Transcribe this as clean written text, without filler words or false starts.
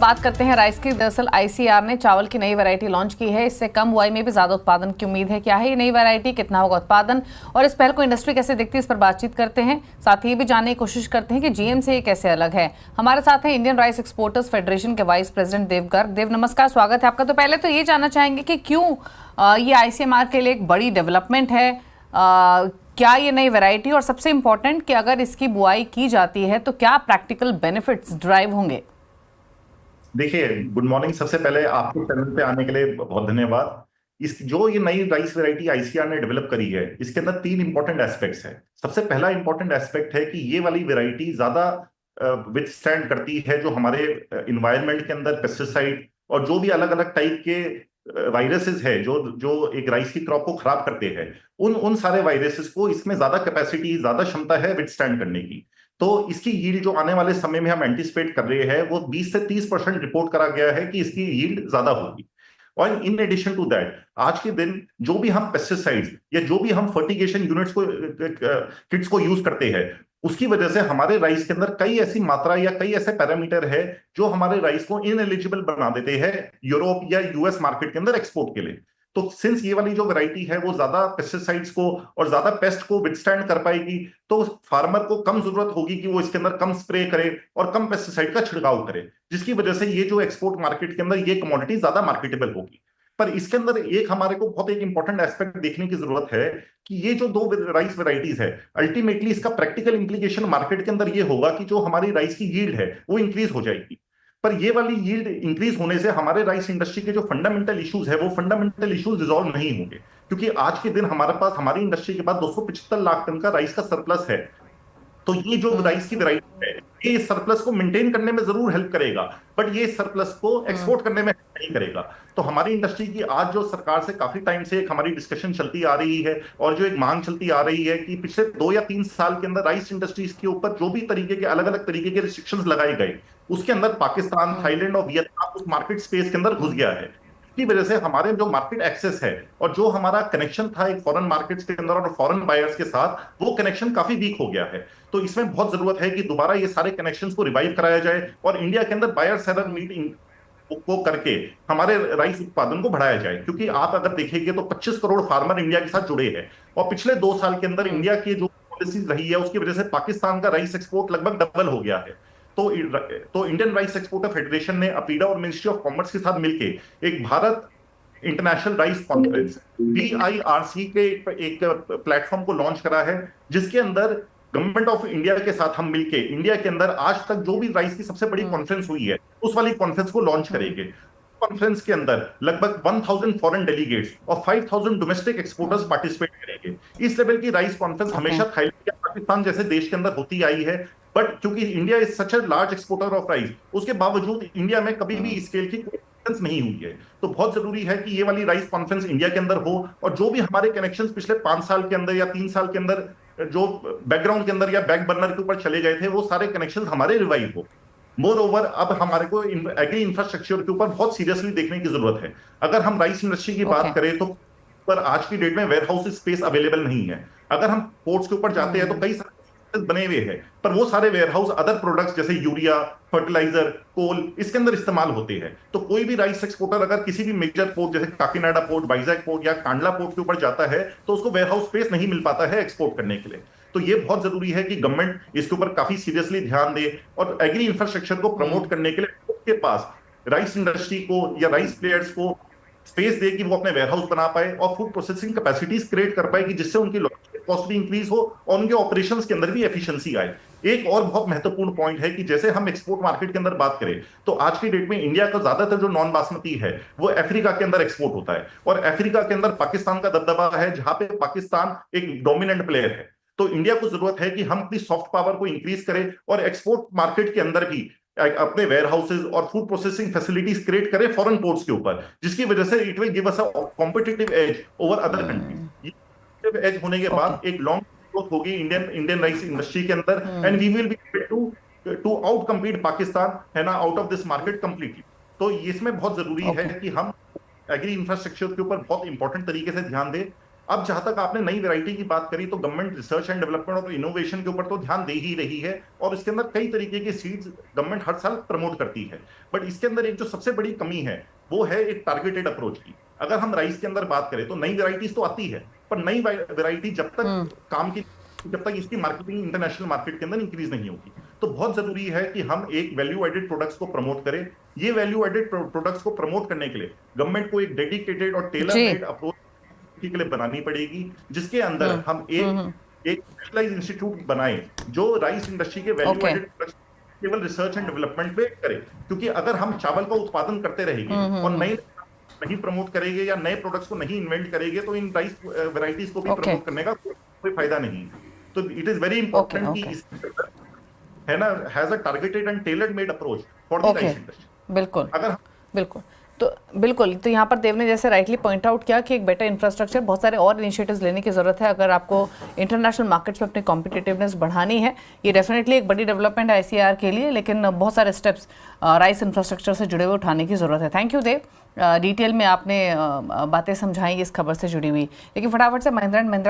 बात करते हैं राइस की। दरअसल आईसीआर ने चावल की नई वैरायटी लॉन्च की है। इससे कम बुआई में भी ज्यादा उत्पादन की उम्मीद है। क्या है ये नई वैरायटी, कितना होगा उत्पादन और इस पहल को इंडस्ट्री कैसे देखती है, इस पर बातचीत करते हैं। साथ ही ये भी जानने की कोशिश करते हैं कि जीएम से ये कैसे अलग है। हमारे साथ हैं इंडियन राइस एक्सपोर्टर्स फेडरेशन के वाइस प्रेसिडेंट देव गर्ग। देव नमस्कार, स्वागत है आपका। तो पहले तो ये जानना चाहेंगे कि क्यों ये आईसीएमआर के लिए एक बड़ी डेवलपमेंट है, क्या ये नई वैरायटी, और सबसे इंपॉर्टेंट कि अगर इसकी बुआई की जाती है तो क्या प्रैक्टिकल बेनिफिट्स ड्राइव होंगे। देखिए, गुड मॉर्निंग। सबसे पहले आपको चैनल पे आने के लिए बहुत धन्यवाद। इस जो ये नई राइस वैरायटी आईसीआर ने डेवलप करी है, इसके अंदर तीन इंपॉर्टेंट एस्पेक्ट्स हैं। सबसे पहला इंपॉर्टेंट एस्पेक्ट है कि ये वाली वैरायटी ज्यादा विथस्टैंड करती है जो हमारे इन्वायरमेंट के अंदर पेस्टिसाइड और जो भी अलग अलग टाइप के वायरसेस है जो जो एक राइस की क्रॉप को खराब करते हैं, उन उन सारे वायरसेस को इसमें ज्यादा कैपेसिटी, ज्यादा क्षमता है विथस्टैंड करने की। तो इसकी यील्ड जो आने वाले समय में हम एंटिसिपेट कर रहे हैं वो 20 से 30% रिपोर्ट करा गया है कि इसकी यील्ड ज्यादा होगी। और इन एडिशन टू दैट, आज के दिन जो भी हम पेस्टिसाइड्स या जो भी हम फर्टिगेशन यूनिट्स को किट्स को यूज करते हैं, उसकी वजह से हमारे राइस के अंदर कई ऐसी मात्रा या कई ऐसे पैरामीटर है जो हमारे राइस को इनएलिजिबल बना देते हैं यूरोप या यूएस मार्केट के अंदर एक्सपोर्ट के लिए। तो सिंस ये वाली जो वैरायटी है वो ज्यादा पेस्टिसाइड्स को और ज्यादा पेस्ट को विथस्टैंड कर पाएगी, तो फार्मर को कम जरूरत होगी कि वो इसके अंदर कम स्प्रे करे और कम पेस्टिसाइड का छिड़काव करे, जिसकी वजह से ये जो एक्सपोर्ट मार्केट के अंदर ये कमोडिटी ज्यादा मार्केटेबल होगी। पर इसके अंदर एक हमारे को बहुत एक इंपॉर्टेंट एस्पेक्ट देखने की जरूरत है कि ये जो दो राइस वेराइटीज है, अल्टीमेटली इसका प्रैक्टिकल इंप्लीकेशन मार्केट के अंदर ये होगा कि जो हमारी राइस की यील्ड है वो इंक्रीज हो जाएगी। पर ये वाली यील्ड इंक्रीज होने से हमारे राइस इंडस्ट्री के जो फंडामेंटल इश्यूज है वो फंडामेंटल इश्यूज रिजॉल्व नहीं होंगे, क्योंकि आज के दिन हमारे पास, हमारी इंडस्ट्री के पास 275 लाख टन का राइस का सरप्लस है। तो ये जो राइस की वैरायटी है, ये सरप्लस को मेंटेन करने में जरूर हेल्प करेगा, बट ये सरप्लस को एक्सपोर्ट करने में हेल्प नहीं करेगा। तो हमारी इंडस्ट्री की आज जो सरकार से काफी टाइम से एक हमारी डिस्कशन चलती आ रही है और जो एक मांग चलती आ रही है कि पिछले 2 या 3 साल के अंदर राइस इंडस्ट्रीज के ऊपर जो भी तरीके के अलग अलग तरीके के रिस्ट्रिक्शंस लगाए गए, उसके अंदर पाकिस्तान, थाईलैंड और वियतनाम उस मार्केट स्पेस के अंदर घुस गया है। की वजह से हमारे जो मार्केट एक्सेस है और जो हमारा कनेक्शन था एक फॉरेन मार्केट्स के अंदर और फॉरेन बायर्स के साथ, वो कनेक्शन काफी वीक हो गया है। तो इसमें बहुत जरूरत है कि दोबारा ये सारे कनेक्शंस को रिवाइव कराया जाए और इंडिया के अंदर बायर सेलर मीटिंग को करके हमारे राइस उत्पादन को बढ़ाया जाए। क्योंकि आप अगर देखेंगे तो 25 करोड़ फार्मर इंडिया के साथ जुड़े हैं और पिछले 2 साल के अंदर इंडिया की जो पॉलिसी रही है उसकी वजह से पाकिस्तान का राइस एक्सपोर्ट लगभग डबल हो गया है। तो इंडियन राइस एक्सपोर्टर फेडरेशन ने अपीडा और मिनिस्ट्री ऑफ कॉमर्स के साथ मिलके एक Bharat international rice conference BIRC के एक प्लेटफॉर्म को लॉन्च करा है, जिसके अंदर गवर्नमेंट ऑफ इंडिया के साथ हम मिलके इंडिया के अंदर आज तक जो भी राइस की सबसे बड़ी कॉन्फ्रेंस हुई है उस वाली कॉन्फ्रेंस को लॉन्च करेंगे। कॉन्फ्रेंस के अंदर लगभग 1000 फॉरेन डेलीगेट्स और 5000 डोमेस्टिक एक्सपोर्टर्स पार्टिसिपेट करेंगे। इस लेवल की राइस कॉन्फ्रेंस हमेशा थाईलैंड या पाकिस्तान जैसे देश के अंदर होती आई है, बट क्योंकि India is such a large exporter of rice, उसके बावजूद इंडिया में कभी भी इस स्केल की नहीं हुई है। तो बहुत जरूरी है कि ये वाली राइस कॉन्फ्रेंस इंडिया के अंदर हो और जो भी हमारे कनेक्शंस पिछले 5 साल के अंदर या 3 साल के अंदर जो बैकग्राउंड के अंदर या बैक बर्नर के ऊपर चले गए थे, वो सारे कनेक्शंस हमारे रिवाइव हो। मोर ओवर, अब हमारे को एग्री इंफ्रास्ट्रक्चर के ऊपर बहुत सीरियसली देखने की जरूरत है। अगर हम राइस इंडस्ट्री की बात करें तो पर आज की डेट में वेयर हाउस स्पेस अवेलेबल नहीं है। अगर हम पोर्ट्स के ऊपर जाते हैं तो कई सारे बने हुए हैं, पर वो सारे वेयर हाउस अदर प्रोडक्ट्स जैसे यूरिया, फर्टिलाइजर, कोल इसके अंदर इस्तेमाल होते हैं। तो कोई भी राइस एक्सपोर्टर अगर किसी भी मेजर पोर्ट जैसे काकीनाडा पोर्ट, वाइजैक पोर्ट या कांडला पोर्ट के ऊपर जाता है तो उसको वेयर हाउस स्पेस नहीं मिल पाता है एक्सपोर्ट करने के लिए। तो ये बहुत जरूरी है कि गवर्नमेंट इसके ऊपर काफी सीरियसली ध्यान दे और एग्री इंफ्रास्ट्रक्चर को प्रमोट करने के लिए उसके पास राइस इंडस्ट्री को या राइस प्लेयर्स को स्पेस दे कि वो अपने वेयरहाउस बना पाए और फूड प्रोसेसिंग कैपेसिटीज क्रिएट कर पाए कि जिससे उनकी लॉजिस्टिक कॉस्ट भी इंक्रीज हो और उनके ऑपरेशंस के अंदर भी एफिशिएंसी आए। एक और बहुत महत्वपूर्ण पॉइंट है कि जैसे हम एक्सपोर्ट मार्केट के अंदर बात करें तो आज की डेट में इंडिया का ज्यादातर जो नॉन बासमती है वो अफ्रीका के अंदर एक्सपोर्ट होता है और अफ्रीका के अंदर पाकिस्तान का दबदबा है, जहां पे पाकिस्तान एक डोमिनेंट प्लेयर है। तो इंडिया को जरूरत है कि हम अपनी सॉफ्ट पावर को इंक्रीज करें और एक्सपोर्ट मार्केट के अंदर भी अपने वेयर हाउसेज और फूड प्रोसेसिंग फैसिलिटीज क्रिएट करें फॉरेन पोर्ट्स के ऊपर, जिसकी वजह से it will give us a competitive edge over other countries. Edge होने के बाद एक लॉन्ग ग्रोथ होगी इंडियन इंडियन राइस इंडस्ट्री के अंदर and we will be able to outcompete Pakistan है ना out of this market completely. तो इसमें बहुत जरूरी है कि हम एग्री इंफ्रास्ट्रक्चर के ऊपर बहुत इंपॉर्टेंट तरीके से ध्यान दें। अब जहां तक आपने नई वैरायटी की बात करी, तो गवर्नमेंट रिसर्च एंड डेवलपमेंट और इनोवेशन के ऊपर तो ध्यान दे ही रही है, और इसके अंदर कई तरीके की सीड्स गवर्नमेंट हर साल प्रमोट करती है। बट इसके अंदर एक जो सबसे बड़ी कमी है वो है एक टारगेटेड अप्रोच की। अगर हम राइस के अंदर बात करें तो नई वैरायटीज तो आती है, पर नई वैरायटी जब तक काम की, जब तक इसकी मार्केटिंग इंटरनेशनल मार्केट के अंदर इंक्रीज नहीं होगी, तो बहुत जरूरी है कि हम एक वैल्यू एडेड प्रोडक्ट्स को प्रमोट करें। ये वैल्यू एडेड प्रोडक्ट्स को प्रमोट करने के लिए गवर्नमेंट को एक डेडिकेटेड और टेलर जी। मेड अप्रोच के लिए बनानी पड़ेगी, जिसके अंदर हम एक स्पेशलाइज इंस्टीट्यूट बनाए जो राइस इंडस्ट्री के वैल्यू ओके। एडेड प्रोडक्ट्स केवल रिसर्च एंड डेवलपमेंट पे करे। क्योंकि अगर हम चावल का उत्पादन करते रहेंगे और नए नहीं प्रमोट करेंगे या नए प्रोडक्ट्स को नहीं इन्वेंट करेंगे, तो इन राइस वैरायटीज को भी ओके। प्रमोट करने का कोई फायदा नहीं। तो it is very okay. Important कि ओके। इस है ना, has a targeted and tailored made approach for the okay. Rice industry. बिल्कुल। अगर बिल्कुल। तो बिल्कुल, तो यहाँ पर देव ने जैसे राइटली पॉइंट आउट किया कि एक बेटर इंफ्रास्ट्रक्चर, बहुत सारे और इनिशिएटिव्स लेने की ज़रूरत है अगर आपको इंटरनेशनल मार्केट्स में अपनी कॉम्पिटिटिवनेस बढ़ानी है। ये डेफिनेटली एक बड़ी डेवलपमेंट है आईसीआर के लिए, लेकिन बहुत सारे स्टेप्स राइस इंफ्रास्ट्रक्चर से जुड़े हुए उठाने की ज़रूरत है। थैंक यू देव, डिटेल में आपने बातें समझाई इस खबर से जुड़ी हुई। लेकिन फटाफट से महिंद्रा एंड महिंद्रा